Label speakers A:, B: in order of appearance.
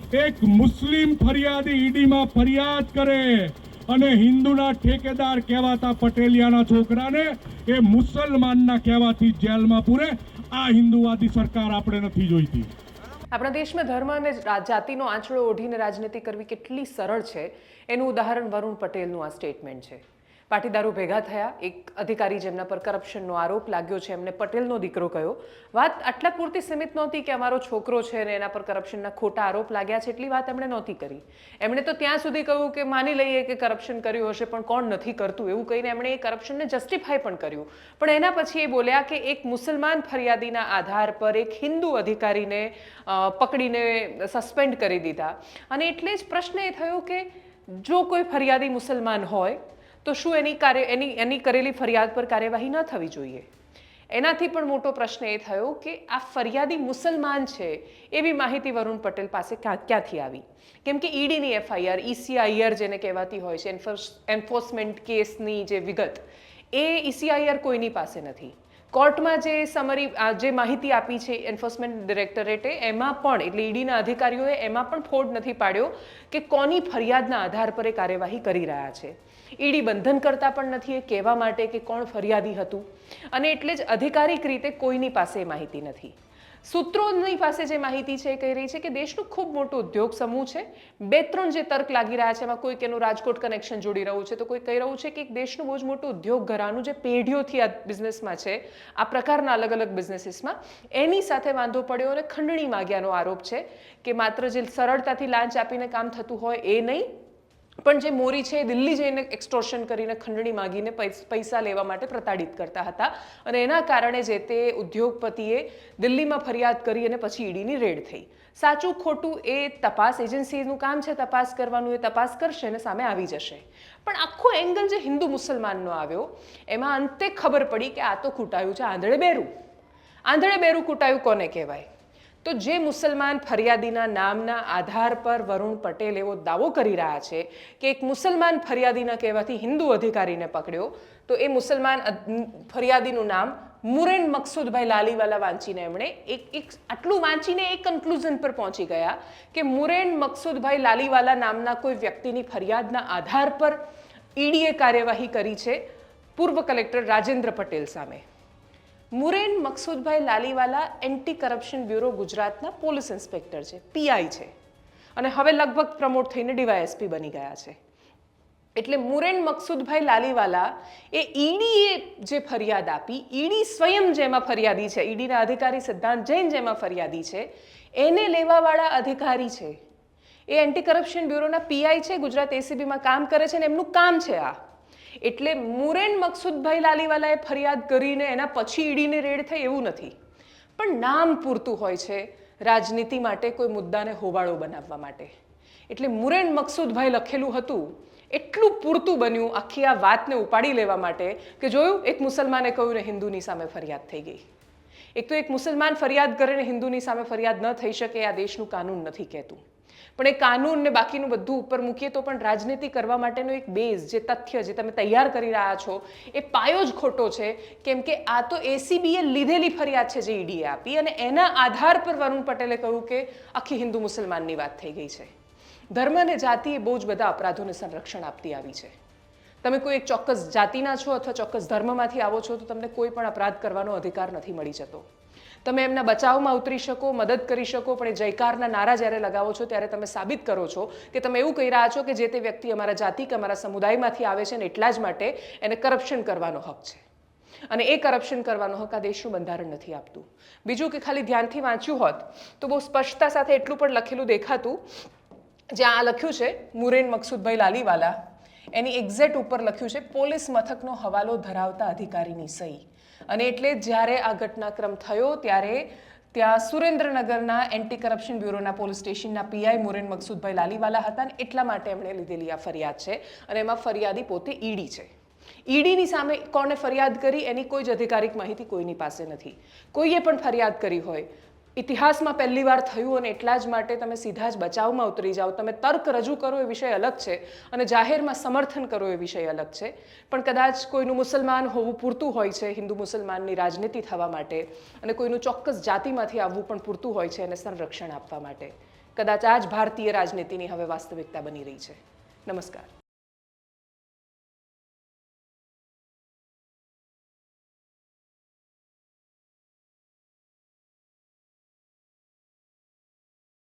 A: એક મુસ્લિમ ફરિયાદી ઈડીમાં ફરિયાદ કરે અને હિન્દુના ઠેકેદાર કહેવાતા પટેલિયાના છોકરાને એ મુસલમાનના કહેવાથી જેલમાં પૂરે, આ હિન્દુવાદી સરકાર આપણે નથી જોઈતી।
B: આપણા દેશમાં ધર્મ અને જાતિનો આંચળો ઓઢીને રાજનીતિ કરવી કેટલી સરળ છે એનું ઉદાહરણ વરુણ પટેલનું આ સ્ટેટમેન્ટ છે। પાટીદારો ભેગા થયા, એક અધિકારી જેમના પર કરપ્શનનો આરોપ લાગ્યો છે એમને પટેલનો દીકરો કહ્યો। વાત આટલા પૂરતી સીમિત નહોતી કે અમારો છોકરો છે ને એના પર કરપ્શનના ખોટા આરોપ લાગ્યા છે, એટલી વાત એમણે નહોતી કરી। એમણે તો ત્યાં સુધી કહ્યું કે માની લઈએ કે કરપ્શન કર્યું હશે પણ કોણ નથી કરતું, એવું કહીને એમણે એ કરપ્શનને જસ્ટિફાય પણ કર્યું। પણ એના પછી એ બોલ્યા કે એક મુસલમાન ફરિયાદીના આધાર પર એક હિન્દુ અધિકારીને પકડીને સસ્પેન્ડ કરી દીધા। અને એટલે જ પ્રશ્ન એ થયો કે જો કોઈ ફરિયાદી મુસલમાન હોય તો શું એની કરેલી ફરિયાદ પર કાર્યવાહી ન થવી જોઈએ? એનાથી પણ મોટો પ્રશ્ન એ થયો કે આ ફરિયાદી મુસલમાન છે એવી માહિતી વરુણ પટેલ પાસે ક્યાંથી આવી? કેમ કે ઈડીની એફઆઈઆર, ECIR જેને કહેવાતી હોય છે, એન્ફોર્સમેન્ટ કેસની જે વિગત, એ ECIR કોઈની પાસે નથી। કોર્ટમાં જે જે માહિતી આપી છે એન્ફોર્સમેન્ટ ડિરેક્ટરેટે, એમાં પણ એટલે ઈડીના અધિકારીઓએ એમાં પણ ફોડ નથી પાડ્યો કે કોની ફરિયાદના આધાર પર એ કાર્યવાહી કરી રહ્યા છે। ઈડી બંધન કરતા પણ નથી એ કહેવા માટે કે કોણ ફરિયાદી હતું, અને એટલે જ અધિકારિક રીતે કોઈની પાસે માહિતી નથી। સૂત્રોની પાસે જે માહિતી છે એ કહી રહી છે કે દેશનું ખૂબ મોટું ઉદ્યોગ સમૂહ છે। બે ત્રણ જે તર્ક લાગી રહ્યા છે એમાં કોઈક એનું રાજકોટ કનેક્શન જોડી રહ્યું છે, તો કોઈ કહી રહ્યું છે કે એક દેશનું બહુ જ મોટું ઉદ્યોગ ઘરાનું જે પેઢીઓથી આ બિઝનેસમાં છે, આ પ્રકારના અલગ અલગ બિઝનેસીસમાં, એની સાથે વાંધો પડ્યો અને ખંડણી માગ્યાનો આરોપ છે કે માત્ર જે સરળતાથી લાંચ આપીને કામ થતું હોય એ નહીં, પણ જે મોરી છે એ દિલ્હી જઈને એક્સટોર્શન કરીને ખંડણી માગીને પૈસા લેવા માટે પ્રતાડિત કરતા હતા, અને એના કારણે જે તે ઉદ્યોગપતિએ દિલ્હીમાં ફરિયાદ કરી અને પછી ઈડીની રેડ થઈ। સાચું ખોટું એ તપાસ એજન્સીનું કામ છે, તપાસ કરવાનું, એ તપાસ કરશે અને સામે આવી જશે। પણ આખો એંગલ જે હિન્દુ મુસલમાનનો આવ્યો એમાં અંતે ખબર પડી કે આ તો કૂટાયું છે આંધળે બેરું। આંધળે બેરું કૂટાયું કોને કહેવાય? તો જે મુસલમાન ફરિયાદીના નામના આધાર પર વરુણ પટેલ એવો દાવો કરી રહ્યા છે કે એક મુસલમાન ફરિયાદીના કહેવાથી હિન્દુ અધિકારીને પકડ્યો, તો એ મુસલમાન ફરિયાદીનું નામ મુરેન મકસૂદભાઈ લાલીવાલા વાંચીને એમણે આટલું વાંચીને એક કન્ક્લુઝન પર પહોંચી ગયા કે મુરેન મકસૂદભાઈ લાલીવાલા નામના કોઈ વ્યક્તિની ફરિયાદના આધાર પર ઈડીએ કાર્યવાહી કરી છે પૂર્વ કલેક્ટર રાજેન્દ્ર પટેલ સામે। મુરેન મકસૂદભાઈ લાલીવાલા એન્ટી કરપ્શન બ્યુરો ગુજરાતના પોલીસ ઇન્સ્પેક્ટર છે, PI છે, અને હવે લગભગ પ્રમોટ થઈને DYSP બની ગયા છે। એટલે મુરેન મકસૂદભાઈ લાલીવાલા એ ઈડીએ જે ફરિયાદ આપી, ઈડી સ્વયં જેમાં ફરિયાદી છે, ઈડીના અધિકારી સિદ્ધાંત જૈન જેમાં ફરિયાદી છે, એને લેવાવાળા અધિકારી છે, એ એન્ટી કરપ્શન બ્યુરોના PI છે, ગુજરાત ACBમાં કામ કરે છે, અને એમનું કામ છે આ। એટલે મુરેન મકસૂદભાઈ લાલીવાલાએ ફરિયાદ કરીને એના પછી ઈડીની રેડ થઈ એવું નથી, પણ નામ પૂરતું હોય છે રાજનીતિ માટે, કોઈ મુદ્દાને હોબાળો બનાવવા માટે। એટલે મુરેન મકસૂદભાઈ લખેલું હતું એટલું પૂરતું બન્યું આખી આ વાતને ઉપાડી લેવા માટે કે જોયું, એક મુસલમાને કહ્યું ને હિન્દુની સામે ફરિયાદ થઈ ગઈ। એક તો એક મુસલમાન ફરિયાદ કરે ને હિન્દુની સામે ફરિયાદ ન થઈ શકે, આ દેશનું કાનૂન નથી કહેતું, પણ એ કાનૂન ને બાકીનું બધું ઉપર મૂકીએ તો પણ રાજનીતિ કરવા માટેનો એક બેઝ, જે તથ્ય જે તમે તૈયાર કરી રહ્યા છો એ પાયો જ ખોટો છે। કેમ કે આ તો ACBએ લીધેલી ફરિયાદ છે જે ઈડીએ આપી, અને એના આધાર પર વરુણ પટેલે કહ્યું કે આખી હિન્દુ મુસલમાનની વાત થઈ ગઈ છે। ધર્મ અને જાતિ એ બહુ જ બધા અપરાધોને સંરક્ષણ આપતી આવી છે। તમે કોઈ એક ચોક્કસ જાતિના છો અથવા ચોક્કસ ધર્મમાંથી આવો છો તો તમને કોઈ પણ અપરાધ કરવાનો અધિકાર નથી મળી જતો। તમે એમના બચાવમાં ઉતરી શકો, મદદ કરી શકો, પણ એ જયકારના નારા જ્યારે લગાવો છો ત્યારે તમે સાબિત કરો છો કે તમે એવું કહી રહ્યા છો કે જે તે વ્યક્તિ અમારા જાતિ કે અમારા સમુદાયમાંથી આવે છે ને એટલા જ માટે એને કરપ્શન કરવાનો હક છે, અને એ કરપ્શન કરવાનો હક આ દેશનું બંધારણ નથી આપતું। બીજું કે ખાલી ધ્યાનથી વાંચ્યું હોત તો બહુ સ્પષ્ટતા સાથે એટલું પણ લખેલું દેખાતું, જ્યાં આ લખ્યું છે મુરેન મકસૂદભાઈ લાલીવાલા, એની એક્ઝેક્ટ ઉપર લખ્યું છે પોલીસ મથકનો હવાલો ધરાવતા અધિકારીની સહી। અને એટલે જ્યારે આ ઘટનાક્રમ થયો ત્યારે ત્યાં સુરેન્દ્રનગરના એન્ટી કરપ્શન બ્યુરોના પોલીસ સ્ટેશનના PI મુરેન મકસૂદભાઈ લાલીવાલા હતા, અને એટલા માટે એમણે લીધેલી આ ફરિયાદ છે, અને એમાં ફરિયાદી પોતે ઈડી છે। ઈડીની સામે કોને ફરિયાદ કરી એની કોઈ જ અધિકારિક માહિતી કોઈની પાસે નથી। કોઈએ પણ ફરિયાદ કરી હોય, ઇતિહાસમાં પહેલી વાર થયું, અને એટલા જ માટે તમે સીધા જ બચાવમાં ઉતરી જાઓ, તમે તર્ક રજૂ કરો એ વિષય અલગ છે, અને જાહેરમાં સમર્થન કરો એ વિષય અલગ છે। પણ કદાચ કોઈનું મુસલમાન હોવું પૂરતું હોય છે હિન્દુ મુસલમાનની રાજનીતિ થવા માટે, અને કોઈનું ચોક્કસ જાતિમાંથી આવવું પણ પૂરતું હોય છે એને સંરક્ષણ આપવા માટે। કદાચ આ જ ભારતીય રાજનીતિની હવે વાસ્તવિકતા બની રહી છે. નમસ્કાર.